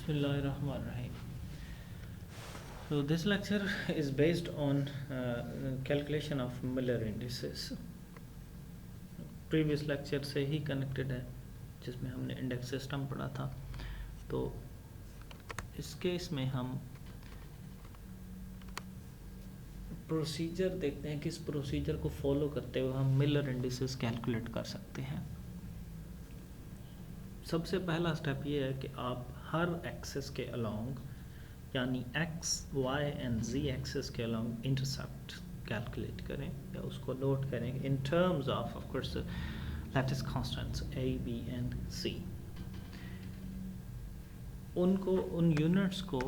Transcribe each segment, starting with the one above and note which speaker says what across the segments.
Speaker 1: Bismillahirrahmanirrahim. So this lecture is based on calculation of Miller indices. Previous lecture से ही connected है जिसमें हमने index system पढ़ा था। तो इस केस में हम प्रोसीजर देखते हैं, किस प्रोसीजर को फॉलो करते हुए हम मिलर इंडिसेस कैलकुलेट कर सकते हैं। सबसे पहला स्टेप ये है कि आप हर एक्सेस के अलोंग यानी x y and z axes के अलोंग इंटरसेप्ट कैलकुलेट करें या उसको नोट करें in terms of course lattice constants a b and c। उनको उन यूनिट्स को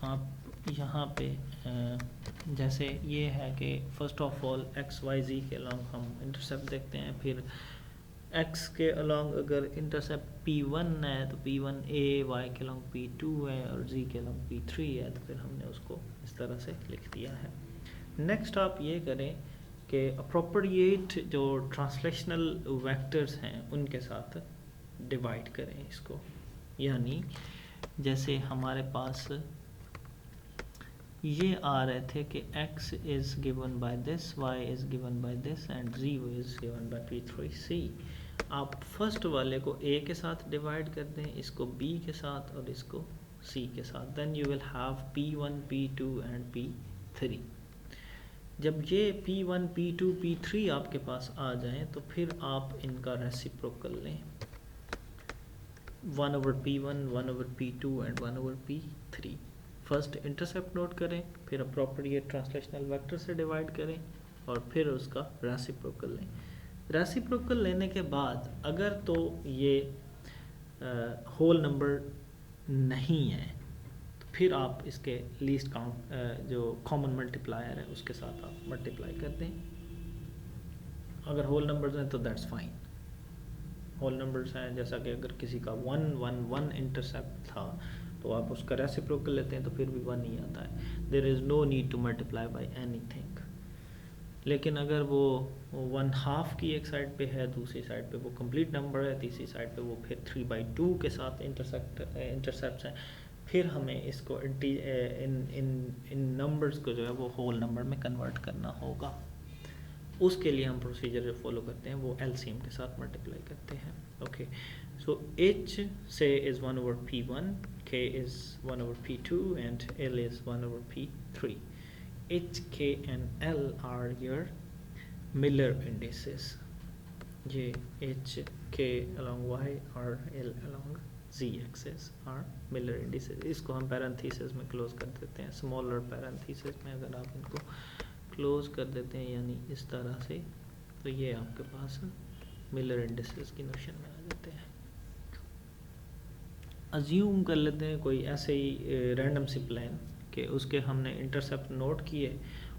Speaker 1: आप यहाँ पे जैसे ये है कि first of all x y z के अलोंग हम इंटरसेप्ट देखते हैं, फिर x के अलोंग अगर इंटरसेप्ट p1 है तो p1 a, y के अलोंग p2 है और z के अलोंग p3 है, तो फिर हमने उसको इस तरह से लिख दिया है। नेक्स्ट आप ये करें कि अप्रोप्रिएट जो ट्रांसलेशनल वेक्टर्स हैं उनके साथ डिवाइड करें इसको, यानी जैसे हमारे पास ये आ रहे थे कि x is given by this, y is given by this and z is given by p3c। आप फर्स्ट वाले को a के साथ डिवाइड कर दें, इसको b के साथ और इसको c के साथ, then you will have p1 p2 and p3। जब ये p1 p2 p3 आपके पास आ जाएं तो फिर आप इनका रेसिप्रोकल लें, 1/p1 1/p2 and 1/p3। First intercept note करें, फिर अप्रोप्रिएट ट्रांसलेशनल वेक्टर से डिवाइड करें और फिर उसका रेसिप्रोकल लें। रेसिप्रोकल लेने के बाद अगर तो ये होल नंबर नहीं है तो फिर आप इसके लीस्ट काउंट जो कॉमन मल्टीप्लायर है उसके साथ आप मल्टीप्लाई कर दें। अगर होल नंबर्स हैं तो दैट्स फाइन। होल नंबर्स हैं जैसा कि अगर किसी का 1 1 1 इंटरसेप्ट था तो आप उसका रेसिप्रोकल लेते हैं तो फिर भी 1 ही आता है। There is no need to multiply by anything. लेकिन अगर वो 1/2 की एक साइड पे है, दूसरी साइड पे वो कंप्लीट नंबर है, तीसरी साइड पे वो फिर 3/2 के साथ इंटरसेप्ट हैं, फिर हमें इसको इन नंबर्स को जो है वो होल नंबर में कन्वर्ट करना होगा। उसके लिए हम प्रोसीजर जो फॉलो करते हैं वो एलसीएम के साथ मल्टीप्लाई करते हैं। ओके, सो h से is 1/p1, k is 1/p2 and l is 1/p3। h, k and l are your Miller indices। ये h, k along y और l along z axis are Miller indices। इसको हम parenthesis में close कर देते हैं, smaller parenthesis में अगर आप इनको क्लोज कर देते हैं यानी इस तरह से, तो ये आपके पास मिलर इंडिसेस की नोशन में आ जाते हैं। अज्यूम कर लेते हैं कोई ऐसे ही रैंडम सी प्लान कि उसके हमने इंटरसेप्ट नोट किए,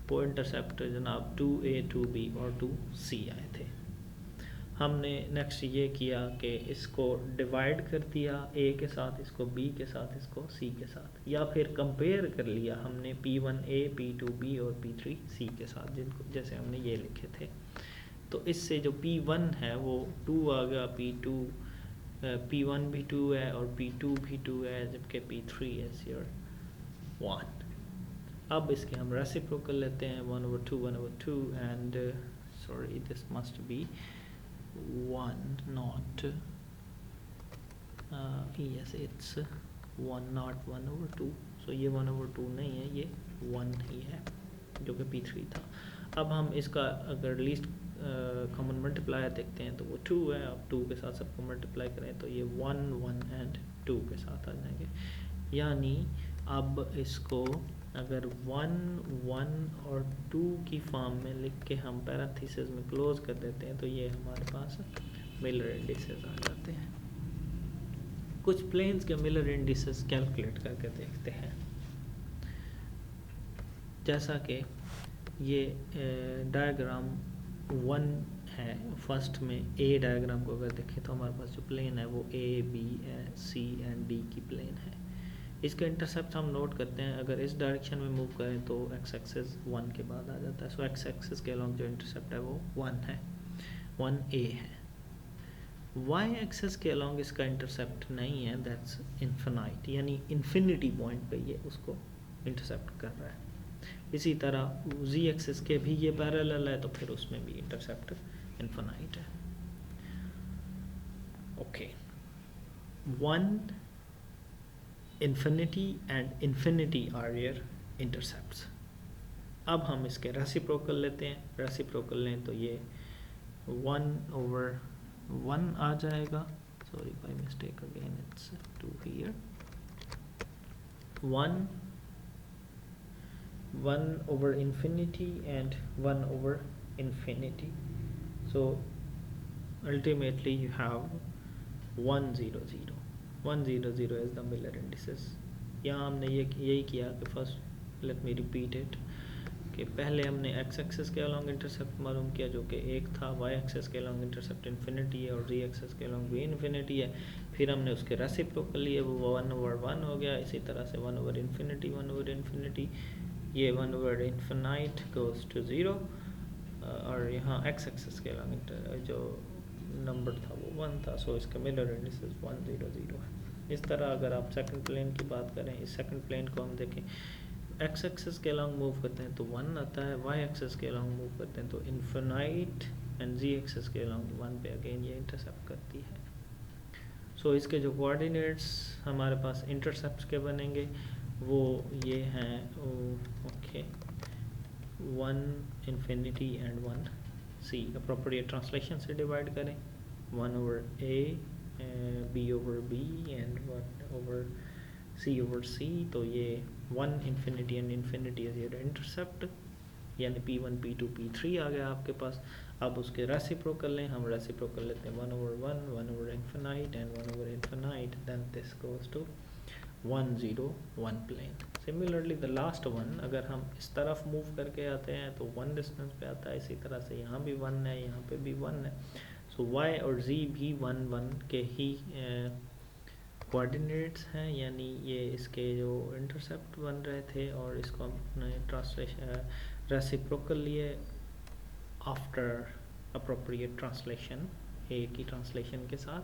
Speaker 1: वो इंटरसेप्ट जनाब 2a 2b और 2c आए थे। हमने नेक्स्ट ये किया कि इसको डिवाइड कर दिया a के साथ, इसको b के साथ, इसको c के साथ, या फिर कंपेयर कर लिया हमने p1a p2b और p3c के साथ, जिनको जैसे हमने ये लिखे थे। तो इससे जो p1 है वो 2 आ गया, p1 भी 2 है और p2 भी 2 है, जबकि p3 is your 1। अब इसके हम रेसिप्रोकल लेते हैं 1/2 and sorry this must be 1 not yes it's 1 not 1/2, so ये 1/2 नहीं है, ये 1 ही है जो कि p3 था। अब हम इसका अगर लीस्ट कॉमन मल्टीप्लायर देखते हैं तो वो 2 है। अब 2 के साथ सबको मल्टीप्लाई करें तो ये 1 1 एंड 2 के साथ आ जाएंगे, यानी अब इसको अगर 1 1 और 2 की फॉर्म में लिख के हम पैरेंथेसिस में क्लोज कर देते हैं तो ये हमारे पास मिलर इंडिसेस आ जाते हैं। कुछ प्लेन्स के मिलर इंडिसेस कैलकुलेट करके देखते हैं। जैसा कि ये डायग्राम 1 है, फर्स्ट में ए डायग्राम को अगर देखें तो हमारे पास जो प्लेन है वो a b c and d की प्लेन है। इसके इंटरसेप्ट हम नोट करते हैं, अगर इस डायरेक्शन में मूव करें तो एक्स एक्सिस 1 के बाद आ जाता है। सो एक्स एक्सिस के अलोंग जो इंटरसेप्ट है वो 1 है, 1a है। वाई एक्सेस के अलॉन्ग इसका इंटरसेप्ट नहीं है, दैट्स इन्फिनाइट, यानी इन्फिनिटी पॉइंट पे ये उसको इंटरसेप्ट कर रहा है। इसी तरह जी एक्सेस के भी ये पैरेलल है, तो फिर उसमें भी इंटरसेप्ट इन्फिनाइट है। Okay, one infinity and infinity are your intercepts. अब हम इसके रेसिप्रोकल लेते हैं। रेसिप्रोकल लें तो ये 1/1 आ जाएगा, sorry by mistake again it's 2 here, 1/infinity and 1/infinity, so ultimately you have 1 0 0 1 0 0 is the Miller indices। यहाँ हमने यही किया कि first let me repeat it, कि पहले हमने एक्स एक्सेस के अलॉन्ग इंटरसेप्ट मालूम किया जो कि 1 था, वाई एक्सेस के अलॉन्ग इंटरसेप्ट इन्फिनिटी है और जी एक्सेस के अलॉन्ग भी इन्फिनिटी है। फिर हमने उसके रेसिप्रोकल लिए, वो 1/1 हो गया। इसी तरह से 1/infinity 1/infinity, ये 1/infinite goes to 0, और यहाँ एक्स एक्सेस के अलॉन्ग जो नंबर था वो 1 था, सो इसका मिलर इंडिसेस 1 0 0 है। इस तरह अगर आप सेकंड प्लेन की बात करें, इस सेकंड प्लेन को हम देखें, एक्स एक्सेस के अलॉन्ग मूव करते हैं तो 1 आता है, वाई एक्सेस के अलॉन्ग मूव करते हैं तो इन्फिनाइट, एंड जी एक्सेस के अलॉन्ग 1 पे अगेन ये इंटरसेप्ट करती है। सो इसके जो कोऑर्डिनेट्स हमारे पास इंटरसेप्ट्स के बनेंगे वो ये हैं, okay, 1 infinity and 1 c। Appropriate translation से डिवाइड करें, 1/a b/b एंड 1/c/c, तो ये 1 infinity and infinity is your intercept, यानी p1 p2 p3 आ गया आपके पास। अब उसके रेसिप्रोकल लें, हम रेसिप्रोकल लेते हैं 1/1 1/infinite and 1/infinite, then this goes to 1 0 1 plane. Similarly the last one, अगर हम इस तरफ मूव करके आते हैं तो 1 डिस्टेंस पे आता है। इसी तरह से यहाँ भी 1 है, यहाँ पे भी 1 है, सो y और z भी 1 1 के ही कोऑर्डिनेट्स हैं, यानी ये इसके जो इंटरसेप्ट बन रहे थे, और इसको हमने ट्रांसलेशन रेसिप्रोकल लिए आफ्टर अप्रोप्रिएट ट्रांसलेशन, ए की ट्रांसलेशन के साथ।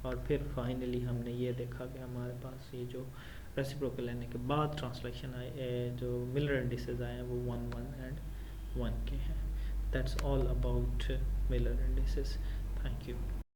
Speaker 1: और फिर फाइनली हमने ये देखा कि हमारे पास ये जो रेसिप्रोकल लेने के बाद ट्रांसलेशन आए, जो मिलर इंडिसेस आए हैं वो 1 1 एंड 1 के हैं। That's all about Miller indices. Thank you.